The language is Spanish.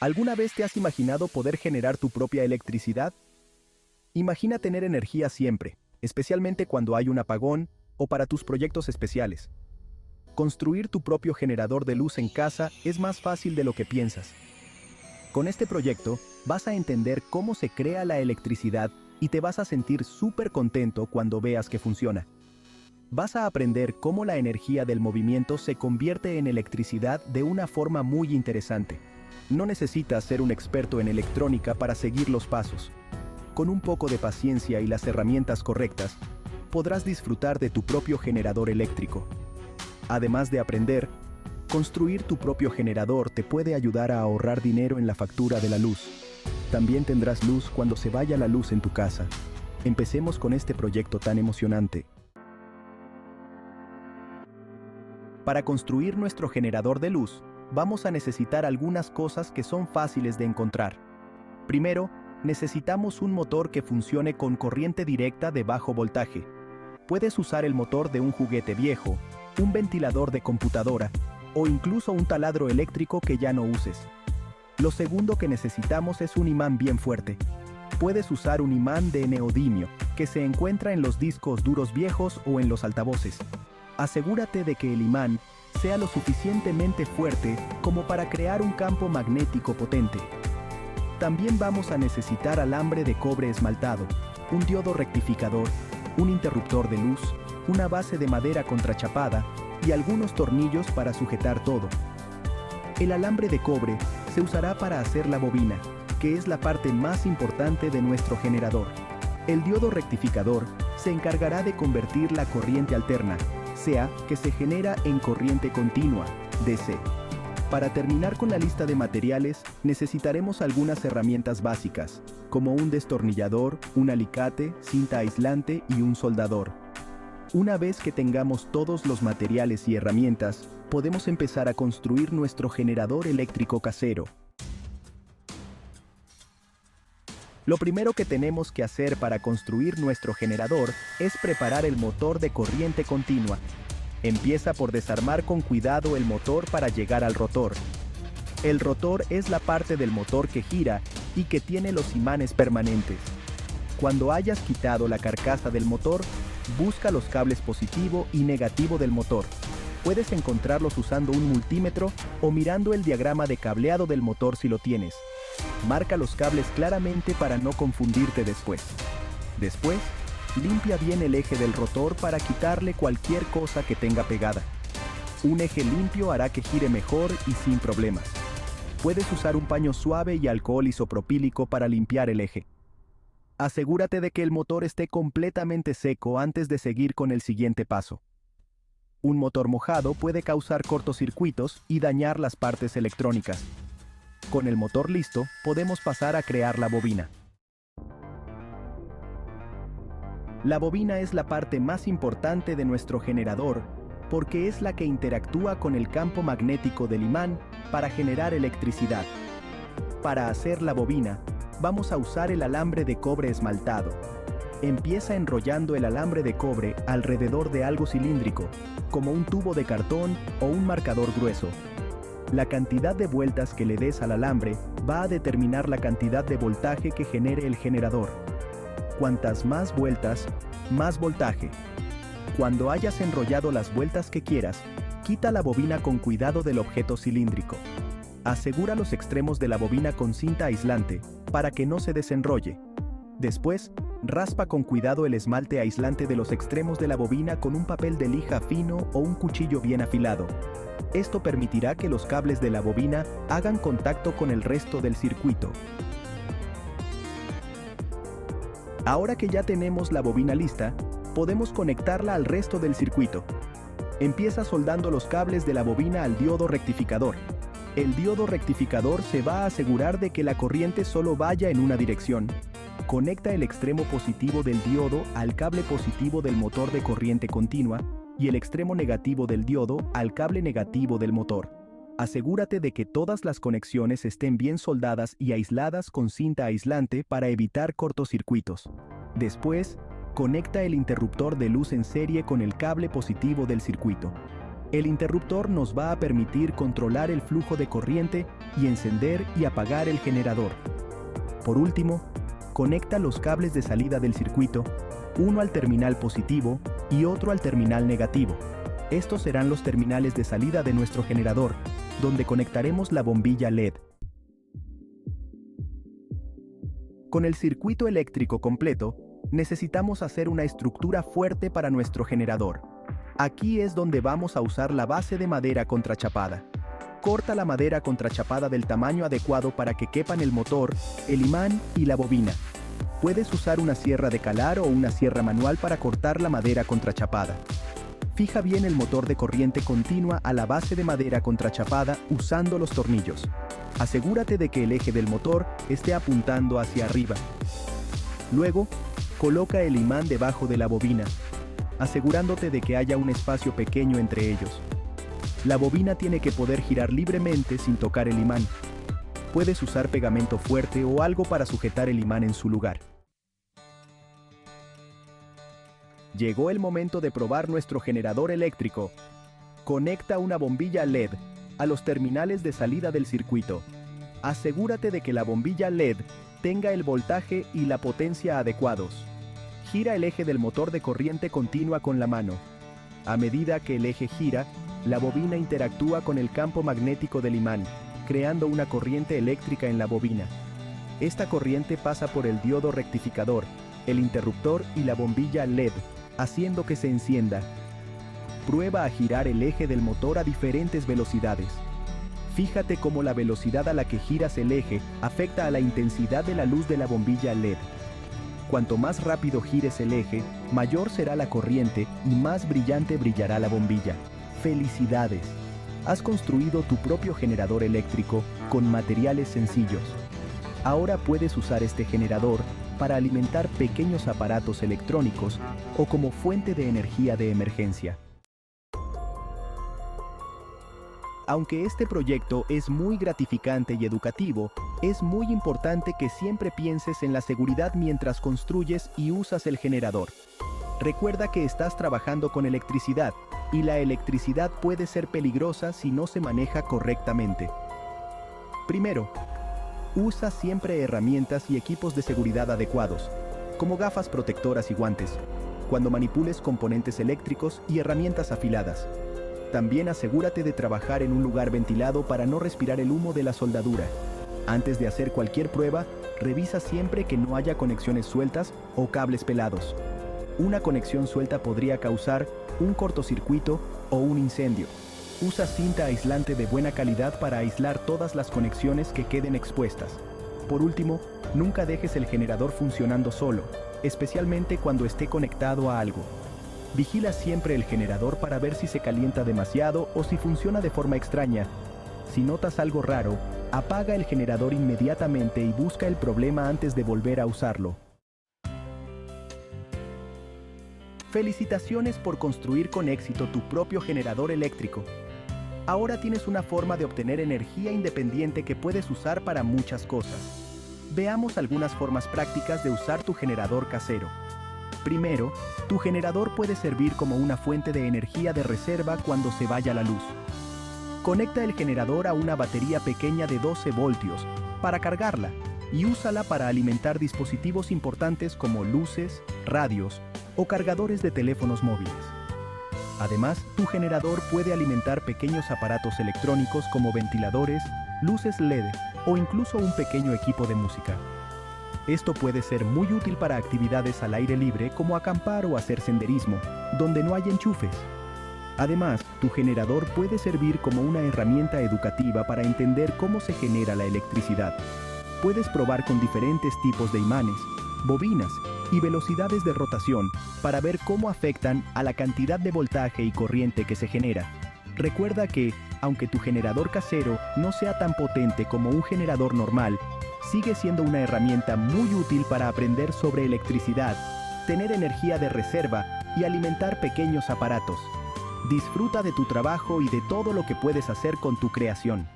¿Alguna vez te has imaginado poder generar tu propia electricidad? Imagina tener energía siempre, especialmente cuando hay un apagón o para tus proyectos especiales. Construir tu propio generador de luz en casa es más fácil de lo que piensas. Con este proyecto, vas a entender cómo se crea la electricidad y te vas a sentir súper contento cuando veas que funciona. Vas a aprender cómo la energía del movimiento se convierte en electricidad de una forma muy interesante. No necesitas ser un experto en electrónica para seguir los pasos. Con un poco de paciencia y las herramientas correctas, podrás disfrutar de tu propio generador eléctrico. Además de aprender, construir tu propio generador te puede ayudar a ahorrar dinero en la factura de la luz. También tendrás luz cuando se vaya la luz en tu casa. Empecemos con este proyecto tan emocionante. Para construir nuestro generador de luz, vamos a necesitar algunas cosas que son fáciles de encontrar. Primero, necesitamos un motor que funcione con corriente directa de bajo voltaje. Puedes usar el motor de un juguete viejo, un ventilador de computadora o incluso un taladro eléctrico que ya no uses. Lo segundo que necesitamos es un imán bien fuerte. Puedes usar un imán de neodimio que se encuentra en los discos duros viejos o en los altavoces. Asegúrate de que el imán sea lo suficientemente fuerte como para crear un campo magnético potente. También vamos a necesitar alambre de cobre esmaltado, un diodo rectificador, un interruptor de luz, una base de madera contrachapada y algunos tornillos para sujetar todo. El alambre de cobre se usará para hacer la bobina, que es la parte más importante de nuestro generador. El diodo rectificador se encargará de convertir la corriente alterna, sea que se genera en corriente continua, DC. Para terminar con la lista de materiales, necesitaremos algunas herramientas básicas, como un destornillador, un alicate, cinta aislante y un soldador. Una vez que tengamos todos los materiales y herramientas, podemos empezar a construir nuestro generador eléctrico casero. Lo primero que tenemos que hacer para construir nuestro generador es preparar el motor de corriente continua. Empieza por desarmar con cuidado el motor para llegar al rotor. El rotor es la parte del motor que gira y que tiene los imanes permanentes. Cuando hayas quitado la carcasa del motor, busca los cables positivo y negativo del motor. Puedes encontrarlos usando un multímetro o mirando el diagrama de cableado del motor si lo tienes. Marca los cables claramente para no confundirte después. Después, limpia bien el eje del rotor para quitarle cualquier cosa que tenga pegada. Un eje limpio hará que gire mejor y sin problemas. Puedes usar un paño suave y alcohol isopropílico para limpiar el eje. Asegúrate de que el motor esté completamente seco antes de seguir con el siguiente paso. Un motor mojado puede causar cortocircuitos y dañar las partes electrónicas. Con el motor listo, podemos pasar a crear la bobina. La bobina es la parte más importante de nuestro generador porque es la que interactúa con el campo magnético del imán para generar electricidad. Para hacer la bobina, vamos a usar el alambre de cobre esmaltado. Empieza enrollando el alambre de cobre alrededor de algo cilíndrico, como un tubo de cartón o un marcador grueso. La cantidad de vueltas que le des al alambre va a determinar la cantidad de voltaje que genere el generador. Cuantas más vueltas, más voltaje. Cuando hayas enrollado las vueltas que quieras, quita la bobina con cuidado del objeto cilíndrico. Asegura los extremos de la bobina con cinta aislante para que no se desenrolle. Después, raspa con cuidado el esmalte aislante de los extremos de la bobina con un papel de lija fino o un cuchillo bien afilado. Esto permitirá que los cables de la bobina hagan contacto con el resto del circuito. Ahora que ya tenemos la bobina lista, podemos conectarla al resto del circuito. Empieza soldando los cables de la bobina al diodo rectificador. El diodo rectificador se va a asegurar de que la corriente solo vaya en una dirección. Conecta el extremo positivo del diodo al cable positivo del motor de corriente continua y el extremo negativo del diodo al cable negativo del motor. Asegúrate de que todas las conexiones estén bien soldadas y aisladas con cinta aislante para evitar cortocircuitos. Después, conecta el interruptor de luz en serie con el cable positivo del circuito. El interruptor nos va a permitir controlar el flujo de corriente y encender y apagar el generador. Por último, conecta los cables de salida del circuito, uno al terminal positivo y otro al terminal negativo. Estos serán los terminales de salida de nuestro generador, donde conectaremos la bombilla LED. Con el circuito eléctrico completo, necesitamos hacer una estructura fuerte para nuestro generador. Aquí es donde vamos a usar la base de madera contrachapada. Corta la madera contrachapada del tamaño adecuado para que quepan el motor, el imán y la bobina. Puedes usar una sierra de calar o una sierra manual para cortar la madera contrachapada. Fija bien el motor de corriente continua a la base de madera contrachapada usando los tornillos. Asegúrate de que el eje del motor esté apuntando hacia arriba. Luego, coloca el imán debajo de la bobina, asegurándote de que haya un espacio pequeño entre ellos. La bobina tiene que poder girar libremente sin tocar el imán. Puedes usar pegamento fuerte o algo para sujetar el imán en su lugar. Llegó el momento de probar nuestro generador eléctrico. Conecta una bombilla LED a los terminales de salida del circuito. Asegúrate de que la bombilla LED tenga el voltaje y la potencia adecuados. Gira el eje del motor de corriente continua con la mano. A medida que el eje gira, la bobina interactúa con el campo magnético del imán, creando una corriente eléctrica en la bobina. Esta corriente pasa por el diodo rectificador, el interruptor y la bombilla LED, haciendo que se encienda. Prueba a girar el eje del motor a diferentes velocidades. Fíjate cómo la velocidad a la que giras el eje afecta a la intensidad de la luz de la bombilla LED. Cuanto más rápido gires el eje, mayor será la corriente y más brillante brillará la bombilla. ¡Felicidades! Has construido tu propio generador eléctrico con materiales sencillos. Ahora puedes usar este generador para alimentar pequeños aparatos electrónicos o como fuente de energía de emergencia. Aunque este proyecto es muy gratificante y educativo, es muy importante que siempre pienses en la seguridad mientras construyes y usas el generador. Recuerda que estás trabajando con electricidad, y la electricidad puede ser peligrosa si no se maneja correctamente. Primero, usa siempre herramientas y equipos de seguridad adecuados, como gafas protectoras y guantes, cuando manipules componentes eléctricos y herramientas afiladas. También asegúrate de trabajar en un lugar ventilado para no respirar el humo de la soldadura. Antes de hacer cualquier prueba, revisa siempre que no haya conexiones sueltas o cables pelados. Una conexión suelta podría causar un cortocircuito o un incendio. Usa cinta aislante de buena calidad para aislar todas las conexiones que queden expuestas. Por último, nunca dejes el generador funcionando solo, especialmente cuando esté conectado a algo. Vigila siempre el generador para ver si se calienta demasiado o si funciona de forma extraña. Si notas algo raro, apaga el generador inmediatamente y busca el problema antes de volver a usarlo. Felicitaciones por construir con éxito tu propio generador eléctrico. Ahora tienes una forma de obtener energía independiente que puedes usar para muchas cosas. Veamos algunas formas prácticas de usar tu generador casero. Primero, tu generador puede servir como una fuente de energía de reserva cuando se vaya la luz. Conecta el generador a una batería pequeña de 12 voltios para cargarla y úsala para alimentar dispositivos importantes como luces, radios o cargadores de teléfonos móviles. Además, tu generador puede alimentar pequeños aparatos electrónicos como ventiladores, luces LED o incluso un pequeño equipo de música. Esto puede ser muy útil para actividades al aire libre como acampar o hacer senderismo, donde no hay enchufes. Además, tu generador puede servir como una herramienta educativa para entender cómo se genera la electricidad. Puedes probar con diferentes tipos de imanes, bobinas y velocidades de rotación para ver cómo afectan a la cantidad de voltaje y corriente que se genera. Recuerda que, aunque tu generador casero no sea tan potente como un generador normal, sigue siendo una herramienta muy útil para aprender sobre electricidad, tener energía de reserva y alimentar pequeños aparatos. Disfruta de tu trabajo y de todo lo que puedes hacer con tu creación.